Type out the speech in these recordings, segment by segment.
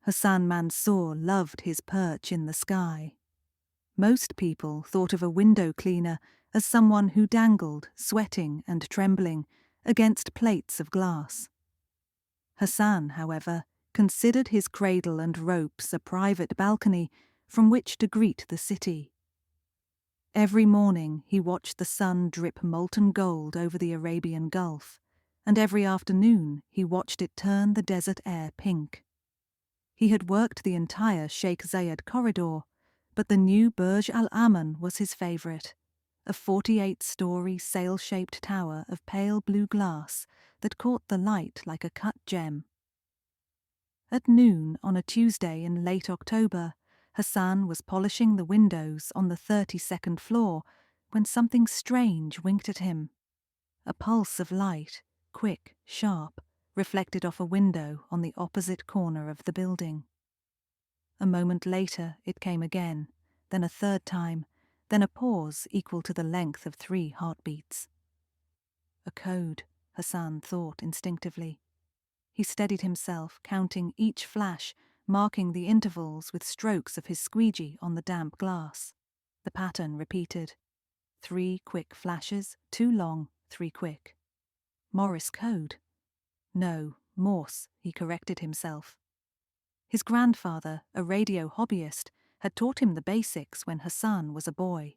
Hassan Mansour loved his perch in the sky. Most people thought of a window cleaner as someone who dangled, sweating and trembling, against plates of glass. Hassan, however, considered his cradle and ropes a private balcony from which to greet the city. Every morning he watched the sun drip molten gold over the Arabian Gulf, and every afternoon he watched it turn the desert air pink. He had worked the entire Sheikh Zayed corridor, but the new Burj Al Aman was his favourite, a 48-storey sail-shaped tower of pale blue glass that caught the light like a cut gem. At noon on a Tuesday in late October, Hassan was polishing the windows on the 32nd floor when something strange winked at him. A pulse of light, quick, sharp, reflected off a window on the opposite corner of the building. A moment later it came again, then a third time, then a pause equal to the length of 3 heartbeats. A code, Hassan thought instinctively. He steadied himself, counting each flash, marking the intervals with strokes of his squeegee on the damp glass. The pattern repeated. 3 quick flashes, 2 long, 3 quick. Morse code. No, Morse, he corrected himself. His grandfather, a radio hobbyist, had taught him the basics when Hassan was a boy.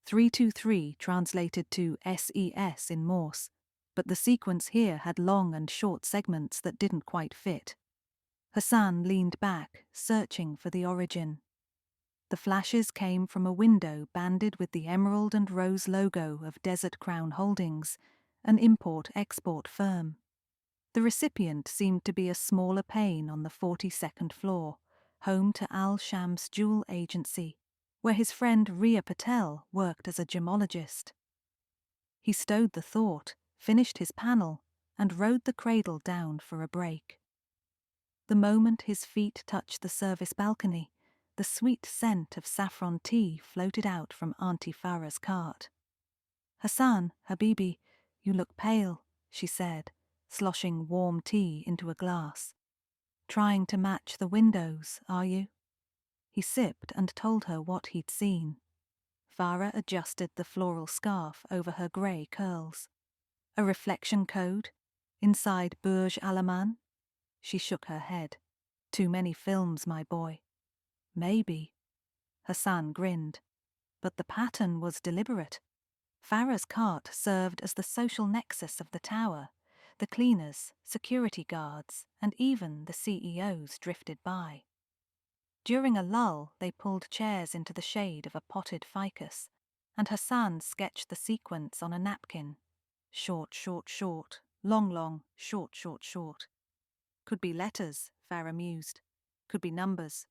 323 translated to SES in Morse, but the sequence here had long and short segments that didn't quite fit. Hassan leaned back, searching for the origin. The flashes came from a window banded with the emerald and rose logo of Desert Crown Holdings, an import-export firm. The recipient seemed to be a smaller pane on the 42nd floor, home to Al Sham's jewel agency, where his friend Ria Patel worked as a gemologist. He stowed the thought, finished his panel, and rode the cradle down for a break. The moment his feet touched the service balcony, the sweet scent of saffron tea floated out from Auntie Farah's cart. "Hassan, Habibi, you look pale," she said, sloshing warm tea into a glass. "Trying to match the windows, are you?" He sipped and told her what he'd seen. Farah adjusted the floral scarf over her grey curls. "A reflection code? Inside Burj Al Aman?" She shook her head. "Too many films, my boy." "Maybe." Hassan grinned. But the pattern was deliberate. Farah's cart served as the social nexus of the tower. The cleaners, security guards, and even the CEOs drifted by. During a lull, they pulled chairs into the shade of a potted ficus, and Hassan sketched the sequence on a napkin. Short, short, short, long, long, short, short, short. Could be letters, Farah mused. Could be numbers.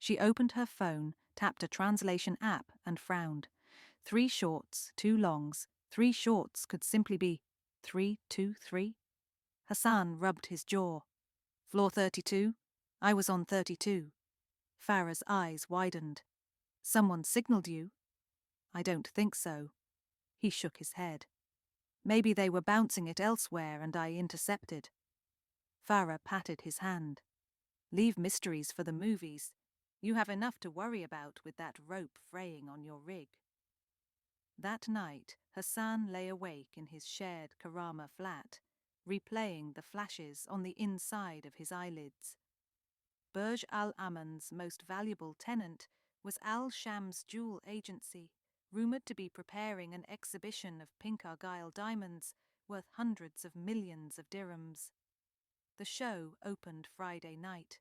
She opened her phone, tapped a translation app, and frowned. 3 shorts, 2 longs. 3 shorts could simply be 323. Hassan rubbed his jaw. "Floor 32? I was on 32. Farah's eyes widened. "Someone signaled you?" "I don't think so." He shook his head. "Maybe they were bouncing it elsewhere and I intercepted." Farah patted his hand. "Leave mysteries for the movies. You have enough to worry about with that rope fraying on your rig." That night, Hassan lay awake in his shared Karama flat, replaying the flashes on the inside of his eyelids. Burj Al Aman's most valuable tenant was Al Sham's jewel agency, rumoured to be preparing an exhibition of pink argyle diamonds worth hundreds of millions of dirhams. The show opened Friday night.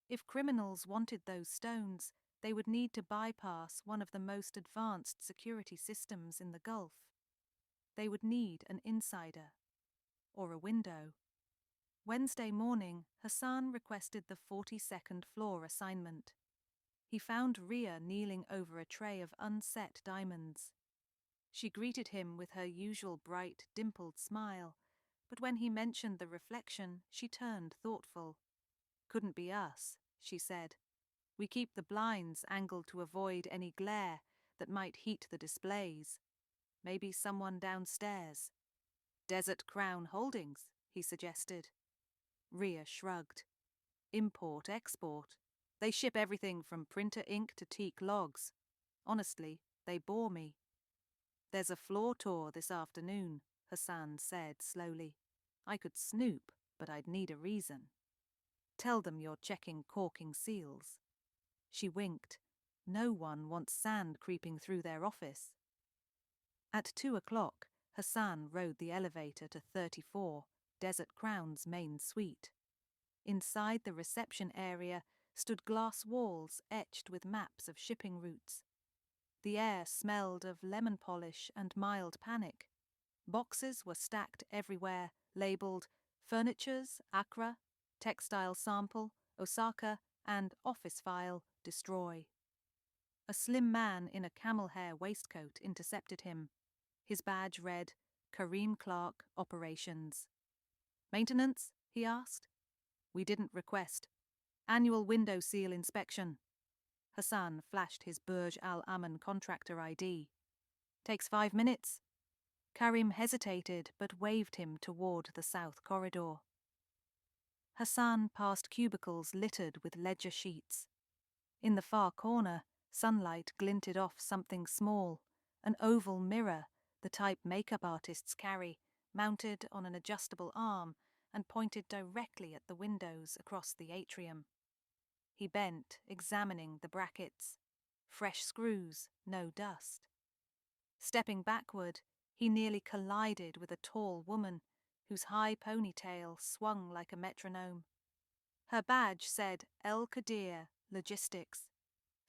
If criminals wanted those stones, they would need to bypass one of the most advanced security systems in the Gulf. They would need an insider, or a window. Wednesday morning, Hassan requested the 42nd floor assignment. He found Ria kneeling over a tray of unset diamonds. She greeted him with her usual bright, dimpled smile, but when he mentioned the reflection, she turned thoughtful. "Couldn't be us," she said. "We keep the blinds angled to avoid any glare that might heat the displays. Maybe someone downstairs." "Desert Crown Holdings," he suggested. Ria shrugged. Import-export. They ship everything from printer ink to teak logs. Honestly, they bore me. There's a floor tour this afternoon, Hassan said slowly. I could snoop, but I'd need a reason. Tell them you're checking caulking seals. She winked. No one wants sand creeping through their office. At 2:00, Hassan rode the elevator to 34, Desert Crown's main suite. Inside the reception area stood glass walls etched with maps of shipping routes. The air smelled of lemon polish and mild panic. Boxes were stacked everywhere, labelled Furnitures, Accra, Textile Sample, Osaka, and Office File, Destroy. A slim man in a camel hair waistcoat intercepted him. His badge read, Kareem Clark, Operations. Maintenance? He asked. We didn't request. Annual window seal inspection. Hassan flashed his Burj Al Aman contractor ID. Takes 5 minutes. Karim hesitated but waved him toward the south corridor. Hassan passed cubicles littered with ledger sheets. In the far corner, sunlight glinted off something small, an oval mirror, the type makeup artists carry, mounted on an adjustable arm and pointed directly at the windows across the atrium. He bent, examining the brackets. Fresh screws, no dust. Stepping backward, he nearly collided with a tall woman whose high ponytail swung like a metronome. Her badge said El Qadir, Logistics.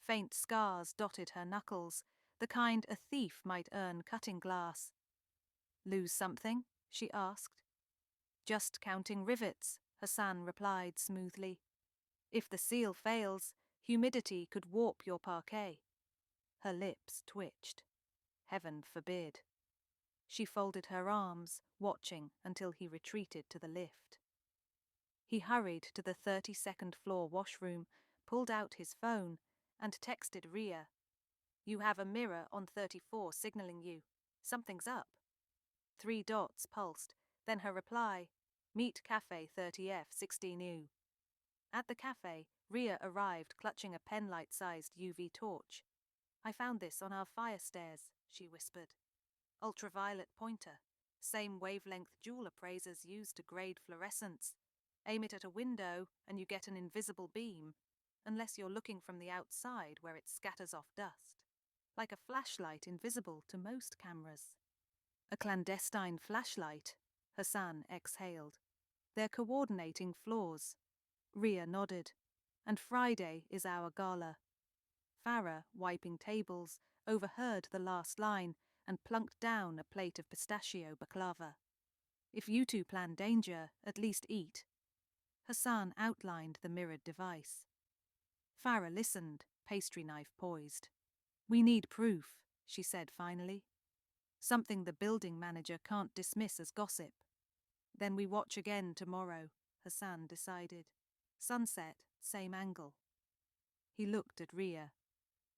Faint scars dotted her knuckles, the kind a thief might earn cutting glass. Lose something? She asked. Just counting rivets, Hassan replied smoothly. If the seal fails, humidity could warp your parquet. Her lips twitched. Heaven forbid. She folded her arms, watching until he retreated to the lift. He hurried to the 32nd floor washroom, pulled out his phone, and texted Ria. You have a mirror on 34 signaling you. Something's up. 3 dots pulsed, then her reply, Meet Cafe 30F 16U. At the cafe, Ria arrived clutching a penlight-sized UV torch. I found this on our fire stairs, she whispered. Ultraviolet pointer. Same wavelength jewel appraisers use to grade fluorescence. Aim it at a window and you get an invisible beam, unless you're looking from the outside where it scatters off dust. Like a flashlight invisible to most cameras. A clandestine flashlight, Hassan exhaled. They're coordinating floors. Ria nodded. And Friday is our gala. Farah, wiping tables, overheard the last line and plunked down a plate of pistachio baklava. If you two plan danger, at least eat. Hassan outlined the mirrored device. Farah listened, pastry knife poised. We need proof, she said finally. Something the building manager can't dismiss as gossip. Then we watch again tomorrow, Hassan decided. Sunset, same angle. He looked at Ria.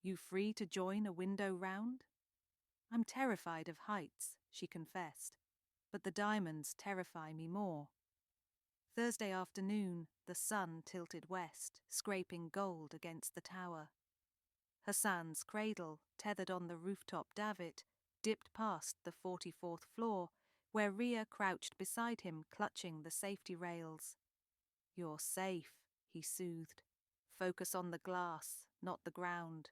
You free to join a window round? I'm terrified of heights, she confessed, but the diamonds terrify me more. Thursday afternoon, the sun tilted west, scraping gold against the tower. Hassan's cradle, tethered on the rooftop davit, dipped past the 44th floor, where Ria crouched beside him, clutching the safety rails. You're safe, he soothed. Focus on the glass, not the ground.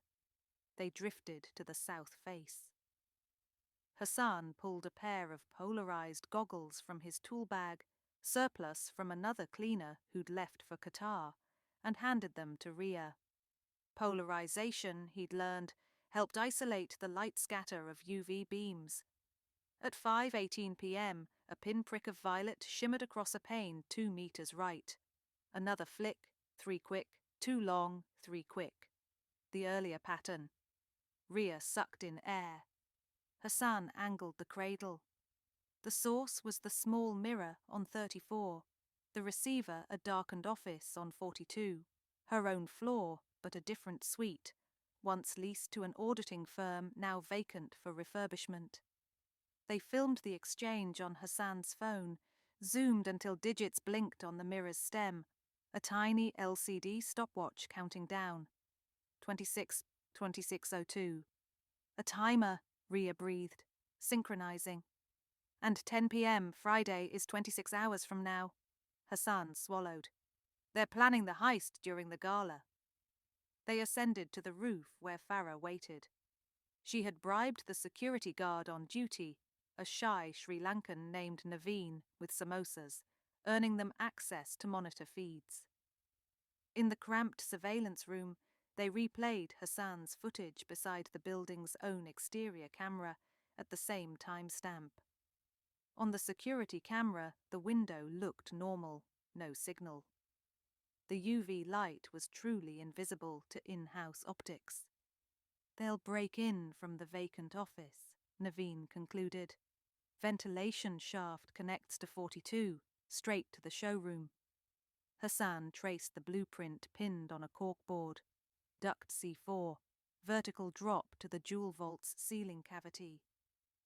They drifted to the south face. Hassan pulled a pair of polarized goggles from his tool bag, surplus from another cleaner who'd left for Qatar, and handed them to Ria. Polarization, he'd learned, helped isolate the light scatter of UV beams. At 5:18 p.m., a pinprick of violet shimmered across a pane 2 meters right. Another flick, 3 quick, 2 long, 3 quick. The earlier pattern. Ria sucked in air. Hassan angled the cradle. The source was the small mirror on 34, the receiver a darkened office on 42, her own floor but a different suite, once leased to an auditing firm now vacant for refurbishment. They filmed the exchange on Hassan's phone, zoomed until digits blinked on the mirror's stem. a tiny LCD stopwatch counting down. 26, 26:02. A timer, Ria breathed, synchronizing. And 10 p.m. Friday is 26 hours from now. Hassan swallowed. They're planning the heist during the gala. They ascended to the roof where Farah waited. She had bribed the security guard on duty, a shy Sri Lankan named Naveen, with samosas, earning them access to monitor feeds. In the cramped surveillance room, they replayed Hassan's footage beside the building's own exterior camera at the same timestamp. On the security camera, the window looked normal, no signal. The UV light was truly invisible to in-house optics. They'll break in from the vacant office, Naveen concluded. Ventilation shaft connects to 42, straight to the showroom. Hassan traced the blueprint pinned on a corkboard. Duct C4, vertical drop to the jewel vault's ceiling cavity.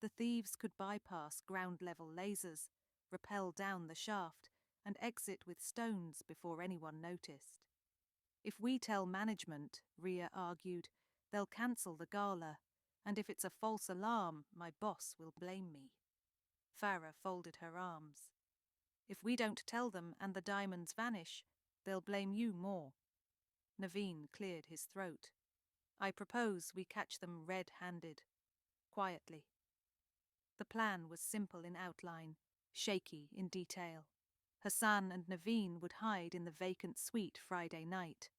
The thieves could bypass ground-level lasers, rappel down the shaft, and exit with stones before anyone noticed. If we tell management, Ria argued, they'll cancel the gala, and if it's a false alarm, my boss will blame me. Farah folded her arms. If we don't tell them and the diamonds vanish, they'll blame you more. Naveen cleared his throat. I propose we catch them red-handed, quietly. The plan was simple in outline, shaky in detail. Hassan and Naveen would hide in the vacant suite Friday night.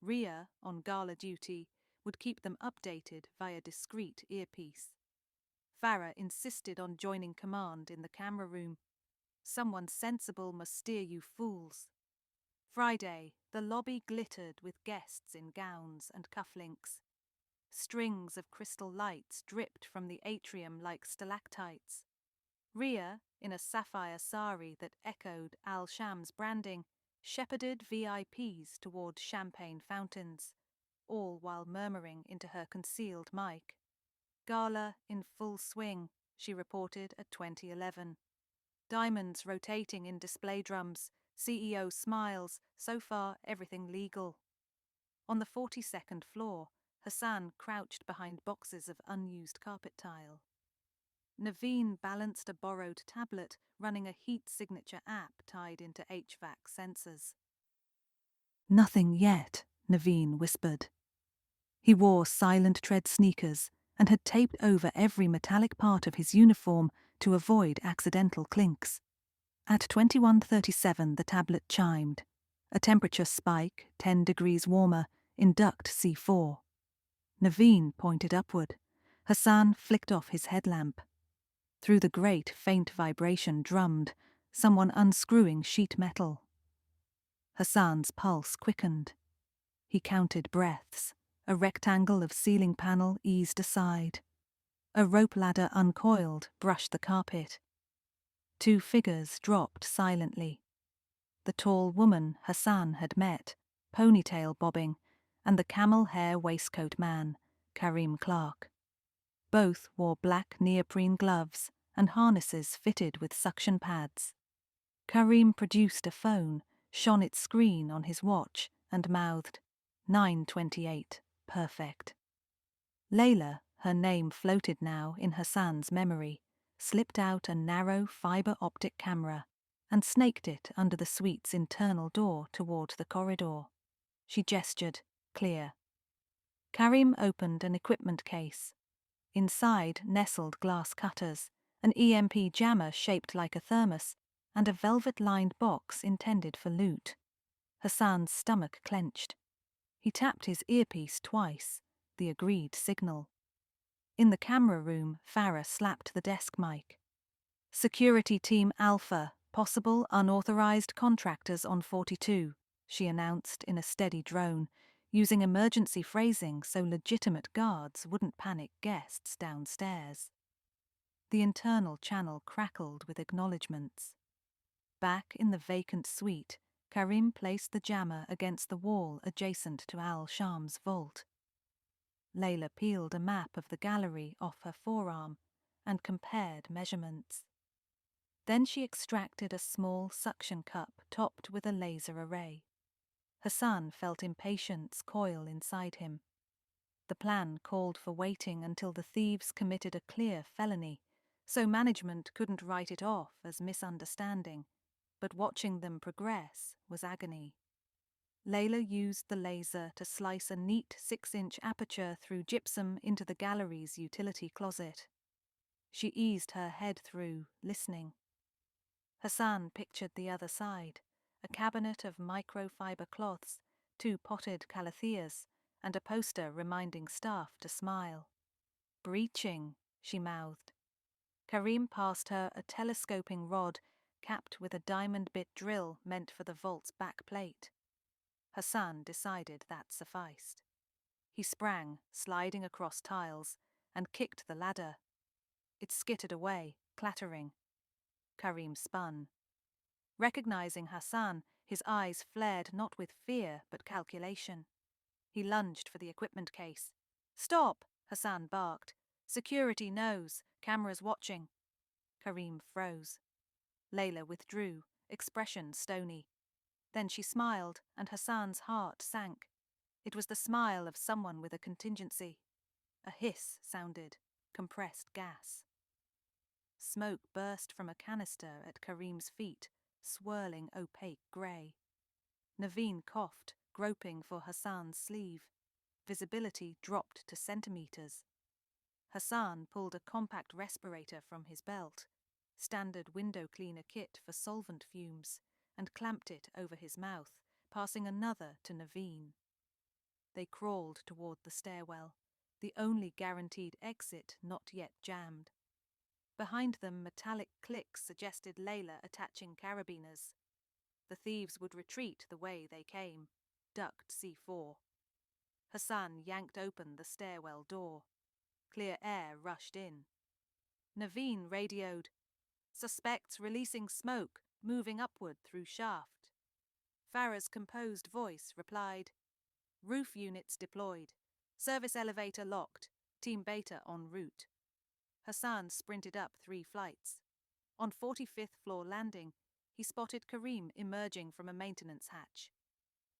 Ria, on gala duty, would keep them updated via discreet earpiece. Farah insisted on joining command in the camera room. Someone sensible must steer you fools. Friday, the lobby glittered with guests in gowns and cufflinks. Strings of crystal lights dripped from the atrium like stalactites. Ria, in a sapphire sari that echoed Al Sham's branding, shepherded VIPs toward champagne fountains, all while murmuring into her concealed mic. Gala in full swing, she reported at 2011. Diamonds rotating in display drums, CEO smiles, so far everything legal. On the 42nd floor, Hassan crouched behind boxes of unused carpet tile. Naveen balanced a borrowed tablet running a heat signature app tied into HVAC sensors. Nothing yet, Naveen whispered. He wore silent tread sneakers and had taped over every metallic part of his uniform to avoid accidental clinks. At 21:37 the tablet chimed. A temperature spike, 10 degrees warmer, in duct C4. Naveen pointed upward. Hassan flicked off his headlamp. Through the grate faint vibration drummed, someone unscrewing sheet metal. Hassan's pulse quickened. He counted breaths. A rectangle of ceiling panel eased aside. A rope ladder uncoiled, brushed the carpet. 2 figures dropped silently. The tall woman Hassan had met, ponytail bobbing, and the camel hair waistcoat man, Karim Clark. Both wore black neoprene gloves and harnesses fitted with suction pads. Karim produced a phone, shone its screen on his watch, and mouthed, 9:28, perfect. Layla, her name floated now in Hassan's memory, slipped out a narrow fiber optic camera and snaked it under the suite's internal door toward the corridor. She gestured, clear. Karim opened an equipment case. Inside nestled glass cutters, an EMP jammer shaped like a thermos, and a velvet-lined box intended for loot. Hassan's stomach clenched. He tapped his earpiece twice, the agreed signal. In the camera room, Farah slapped the desk mic. Security Team Alpha, possible unauthorized contractors on 42, she announced in a steady drone, using emergency phrasing so legitimate guards wouldn't panic guests downstairs. The internal channel crackled with acknowledgements. Back in the vacant suite, Karim placed the jammer against the wall adjacent to Al Sham's vault. Layla peeled a map of the gallery off her forearm and compared measurements. Then she extracted a small suction cup topped with a laser array. Hassan felt impatience coil inside him. The plan called for waiting until the thieves committed a clear felony, so management couldn't write it off as misunderstanding, but watching them progress was agony. Layla used the laser to slice a neat 6-inch aperture through gypsum into the gallery's utility closet. She eased her head through, listening. Hassan pictured the other side, a cabinet of microfiber cloths, 2 potted calatheas, and a poster reminding staff to smile. "Breaching," she mouthed. Karim passed her a telescoping rod capped with a diamond bit drill meant for the vault's back plate. Hassan decided that sufficed. He sprang, sliding across tiles, and kicked the ladder. It skittered away, clattering. Karim spun. Recognizing Hassan, his eyes flared not with fear but calculation. He lunged for the equipment case. "Stop!" Hassan barked. "Security knows. Cameras watching." Karim froze. Layla withdrew, expression stony. Then she smiled, and Hassan's heart sank. It was the smile of someone with a contingency. A hiss sounded, compressed gas. Smoke burst from a canister at Karim's feet, swirling opaque grey. Naveen coughed, groping for Hassan's sleeve. Visibility dropped to centimetres. Hassan pulled a compact respirator from his belt, standard window cleaner kit for solvent fumes, and clamped it over his mouth, passing another to Naveen. They crawled toward the stairwell, the only guaranteed exit not yet jammed. Behind them, metallic clicks suggested Layla attaching carabiners. The thieves would retreat the way they came, ducked C4. Hassan yanked open the stairwell door. Clear air rushed in. Naveen radioed, "Suspects releasing smoke, moving upward through shaft." Farah's composed voice replied, "Roof units deployed. Service elevator locked. Team Beta en route." Hassan sprinted up 3 flights. On 45th floor landing, he spotted Karim emerging from a maintenance hatch.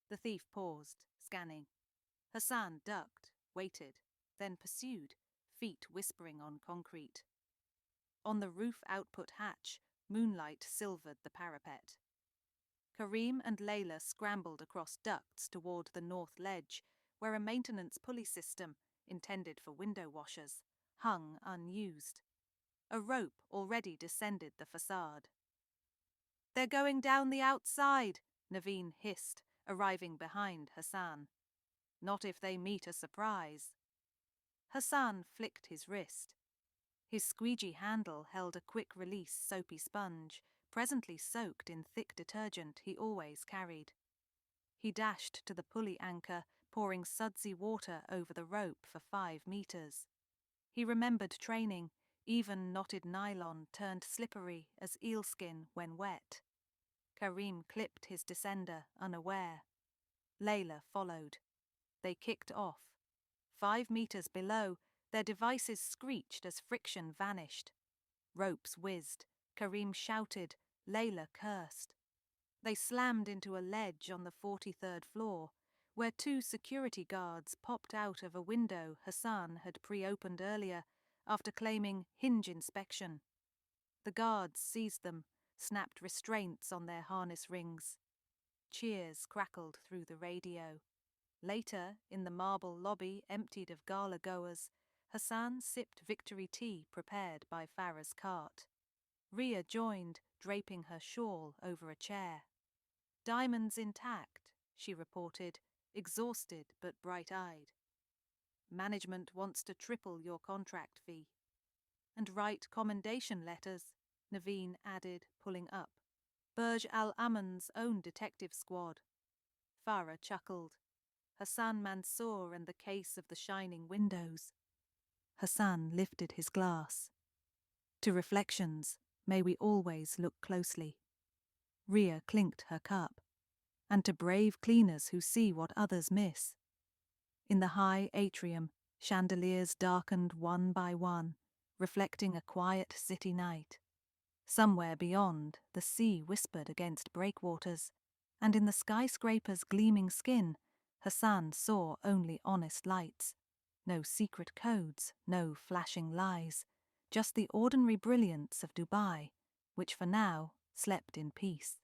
The thief paused, scanning. Hassan ducked, waited, then pursued, feet whispering on concrete. On the roof output hatch, moonlight silvered the parapet. Karim and Layla scrambled across ducts toward the north ledge, where a maintenance pulley system, intended for window washers, hung unused. A rope already descended the facade. "They're going down the outside," Naveen hissed, arriving behind Hassan. "Not if they meet a surprise." Hassan flicked his wrist. His squeegee handle held a quick-release soapy sponge, presently soaked in thick detergent he always carried. He dashed to the pulley anchor, pouring sudsy water over the rope for 5 meters. He remembered training. Even knotted nylon turned slippery as eelskin when wet. Karim clipped his descender, unaware. Layla followed. They kicked off. 5 meters below, their devices screeched as friction vanished. Ropes whizzed. Karim shouted. Layla cursed. They slammed into a ledge on the 43rd floor, where 2 security guards popped out of a window Hassan had pre-opened earlier after claiming hinge inspection. The guards seized them, snapped restraints on their harness rings. Cheers crackled through the radio. Later, in the marble lobby emptied of gala-goers, Hassan sipped victory tea prepared by Farah's cart. Ria joined, draping her shawl over a chair. "Diamonds intact," she reported, exhausted but bright-eyed. "Management wants to triple your contract fee." "And write commendation letters," Naveen added, pulling up. "Burj Al Aman's own detective squad." Farah chuckled. "Hassan Mansour and the case of the shining windows." Hassan lifted his glass. "To reflections, may we always look closely." Ria clinked her cup. "And to brave cleaners who see what others miss." In the high atrium, chandeliers darkened one by one, reflecting a quiet city night. Somewhere beyond, the sea whispered against breakwaters, and in the skyscraper's gleaming skin, Hassan saw only honest lights. No secret codes, no flashing lies, just the ordinary brilliance of Dubai, which for now slept in peace.